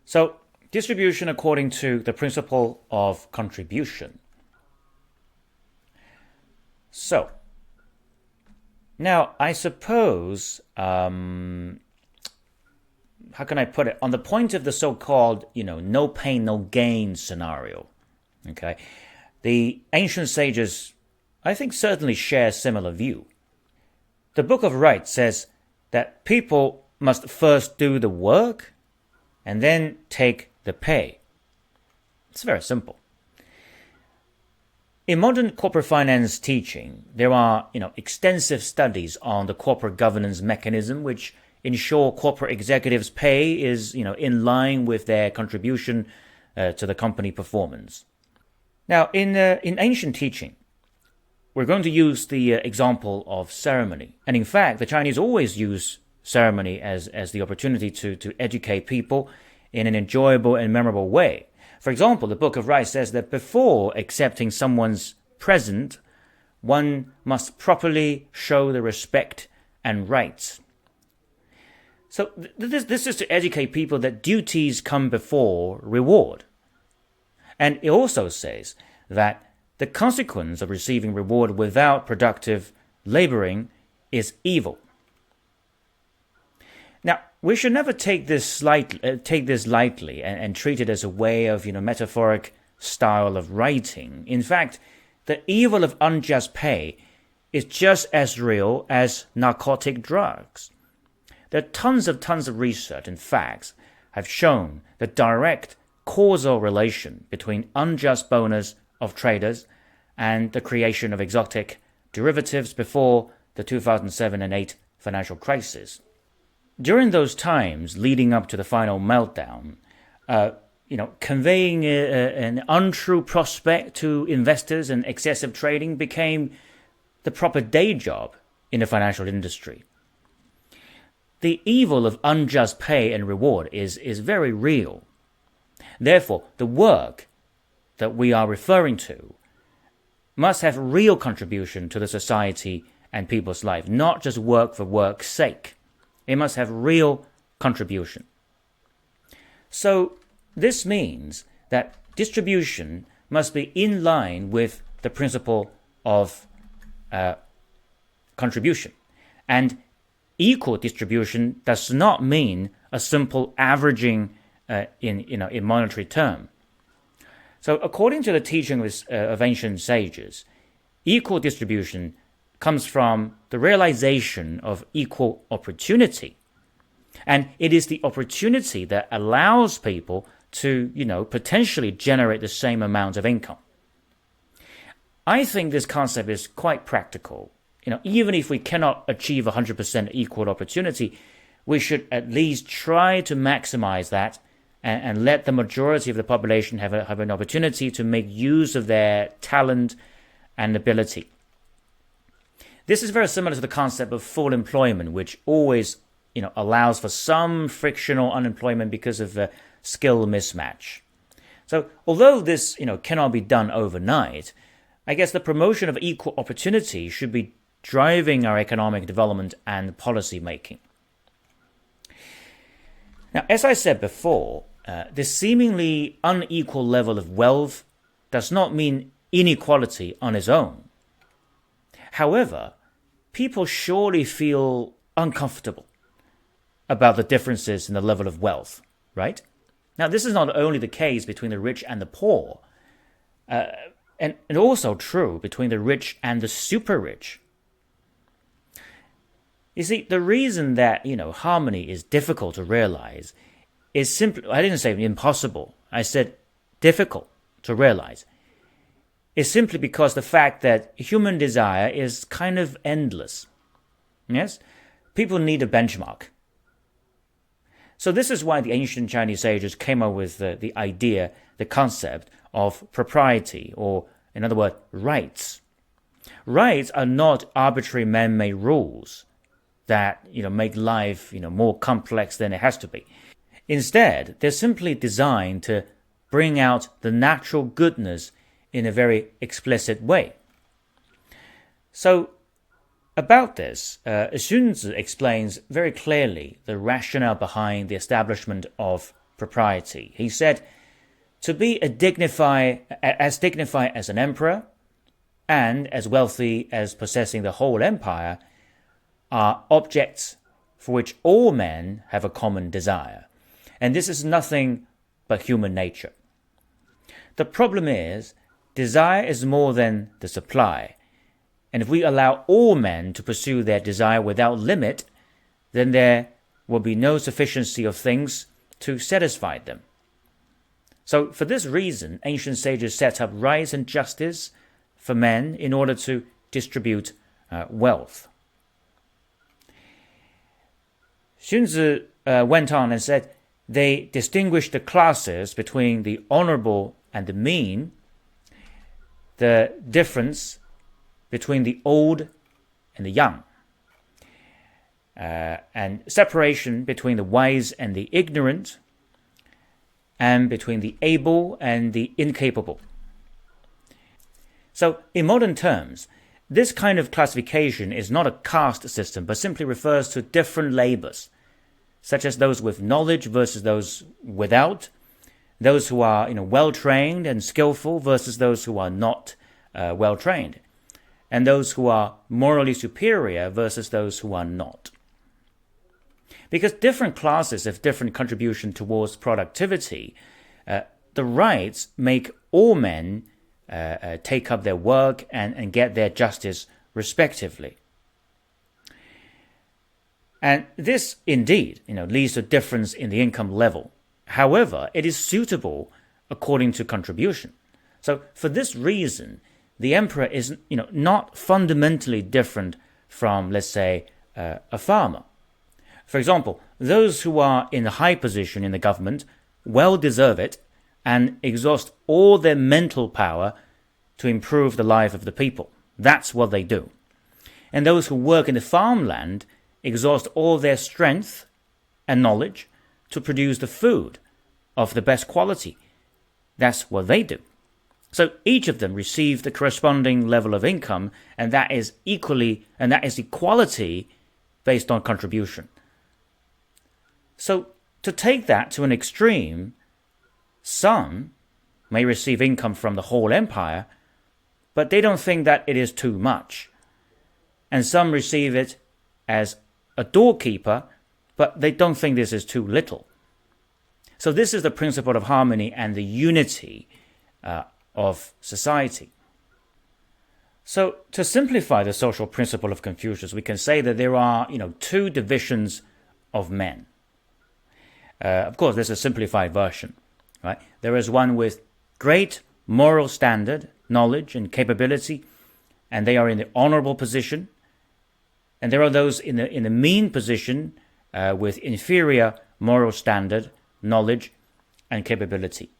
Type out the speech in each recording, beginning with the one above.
So, distribution according to the principle of contribution. So, now I suppose, how can I put it? On the point of the so-called, no pain, no gain scenario, okay, the ancient sages, I think, certainly share a similar view. The Book of Rites says that people must first do the work and then take the pay. It's very simple. In modern corporate finance teaching, there are extensive studies on the corporate governance mechanism which ensure corporate executives' pay is in line with their contribution to the company performance. Now, in ancient teaching, we're going to use the example of ceremony. And in fact, the Chinese always use ceremony as the opportunity to educate people in an enjoyable and memorable way. For example, the Book of Rites says that before accepting someone's present, one must properly show the respect and rights. So this is to educate people that duties come before reward. And it also says that the consequence of receiving reward without productive laboring is evil. Now, we should never take this lightly and treat it as a way of metaphoric style of writing. In fact, the evil of unjust pay is just as real as narcotic drugs. There are tons of research and facts have shown the direct causal relation between unjust bonus of traders and the creation of exotic derivatives before the 2007 and 8 financial crisis. During those times leading up to the final meltdown, conveying an untrue prospect to investors and excessive trading became the proper day job in the financial industry. The evil of unjust pay and reward is very real. Therefore, the work that we are referring to must have real contribution to the society and people's life, not just work for work's sake. It must have real contribution. So this means that distribution must be in line with the principle of contribution. And equal distribution does not mean a simple averaging in monetary term. So according to the teaching of ancient sages, equal distribution comes from the realization of equal opportunity. And it is the opportunity that allows people to, potentially generate the same amount of income. I think this concept is quite practical. Even if we cannot achieve 100% equal opportunity, we should at least try to maximize that and let the majority of the population have an opportunity to make use of their talent and ability. This is very similar to the concept of full employment, which always allows for some frictional unemployment because of a skill mismatch. So although this cannot be done overnight, I guess the promotion of equal opportunity should be driving our economic development and policy making. Now, as I said before, the seemingly unequal level of wealth does not mean inequality on its own. However, people surely feel uncomfortable about the differences in the level of wealth, right? Now, this is not only the case between the rich and the poor, and also true between the rich and the super rich. You see, the reason that, harmony is difficult to realize is simply, I didn't say impossible, I said difficult to realize, is simply because the fact that human desire is kind of endless. Yes? People need a benchmark. So this is why the ancient Chinese sages came up with the idea, the concept of propriety, or in other words, rights. Rights are not arbitrary man-made rules that make life more complex than it has to be. Instead, they're simply designed to bring out the natural goodness in a very explicit way. So, about this, Xunzi explains very clearly the rationale behind the establishment of propriety. He said, to be as dignified as an emperor and as wealthy as possessing the whole empire are objects for which all men have a common desire. And this is nothing but human nature. The problem is, desire is more than the supply. And if we allow all men to pursue their desire without limit, then there will be no sufficiency of things to satisfy them. So for this reason, ancient sages set up rights and justice for men in order to distribute wealth. Xunzi went on and said, they distinguished the classes between the honorable and the mean, the difference between the old and the young, and separation between the wise and the ignorant, and between the able and the incapable. So, in modern terms, this kind of classification is not a caste system, but simply refers to different labors, such as those with knowledge versus those without, those who are well-trained and skillful versus those who are not well-trained, and those who are morally superior versus those who are not. Because different classes have different contribution towards productivity, the rights make all men take up their work and get their justice respectively. And this indeed leads to a difference in the income level. However, it is suitable according to contribution. So for this reason, the emperor is not fundamentally different from, let's say, a farmer. For example, those who are in a high position in the government well deserve it and exhaust all their mental power to improve the life of the people. That's what they do. And those who work in the farmland exhaust all their strength and knowledge to produce the food of the best quality. That's what they do. So each of them receive the corresponding level of income, and that is equality based on contribution. So to take that to an extreme, some may receive income from the whole empire, but they don't think that it is too much. And some receive it as a doorkeeper, but they don't think this is too little. So this is the principle of harmony and the unity of society. So to simplify the social principle of Confucius, we can say that there are two divisions of men. Of course, there's a simplified version, right? There is one with great moral standard, knowledge, and capability, and they are in the honorable position. And there are those in the mean position with inferior moral standard, knowledge, and capability.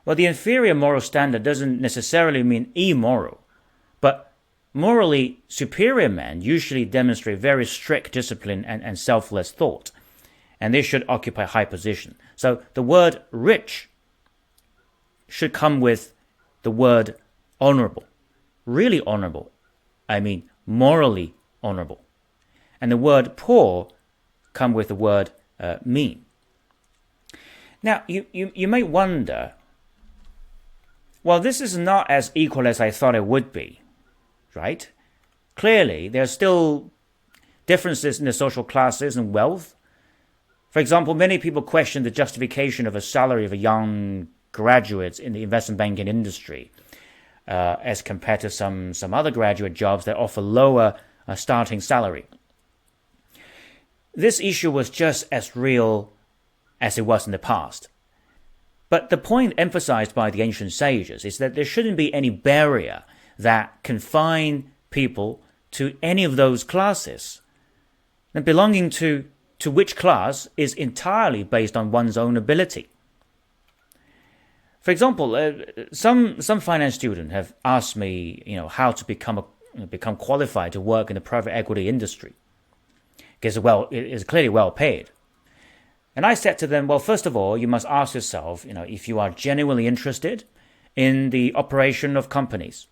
Well, the inferior moral standard doesn't necessarily mean immoral, but morally superior men usually demonstrate very strict discipline and selfless thought, and they should occupy high position. So the word rich should come with the word honorable. Really honorable. I mean morally honorable. And the word poor come with the word mean. Now, you may wonder, well, this is not as equal as I thought it would be, right? Clearly, there are still differences in the social classes and wealth. For example, many people question the justification of a salary of a young graduate in the investment banking industry as compared to some other graduate jobs that offer lower starting salary. This issue was just as real as it was in the past. But the point emphasized by the ancient sages is that there shouldn't be any barrier that confine people to any of those classes. And belonging to which class is entirely based on one's own ability. For example, some finance students have asked me, how to become qualified to work in the private equity industry, because it is clearly well paid. And I said to them, well, first of all, you must ask yourself, if you are genuinely interested in the operation of companies.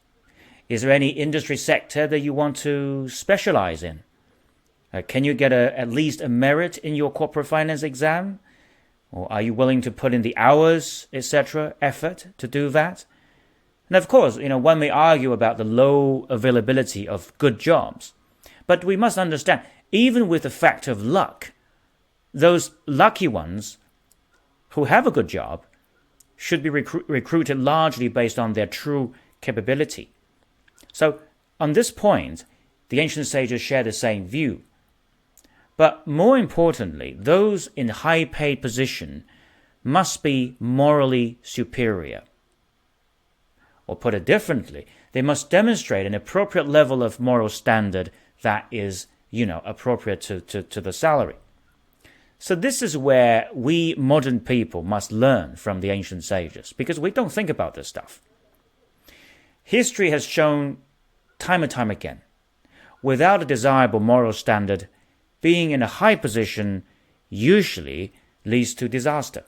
Is there any industry sector that you want to specialize in? Can you get at least a merit in your corporate finance exam? Or are you willing to put in the hours, etc., effort to do that? And of course, one may argue about the low availability of good jobs. But we must understand, even with the factor of luck, those lucky ones who have a good job should be recruited largely based on their true capability. So on this point, the ancient sages share the same view. But more importantly, those in high-paid position must be morally superior. Or put it differently, they must demonstrate an appropriate level of moral standard that is, appropriate to the salary. So this is where we modern people must learn from the ancient sages, because we don't think about this stuff. History has shown time and time again, without a desirable moral standard, being in a high position usually leads to disaster.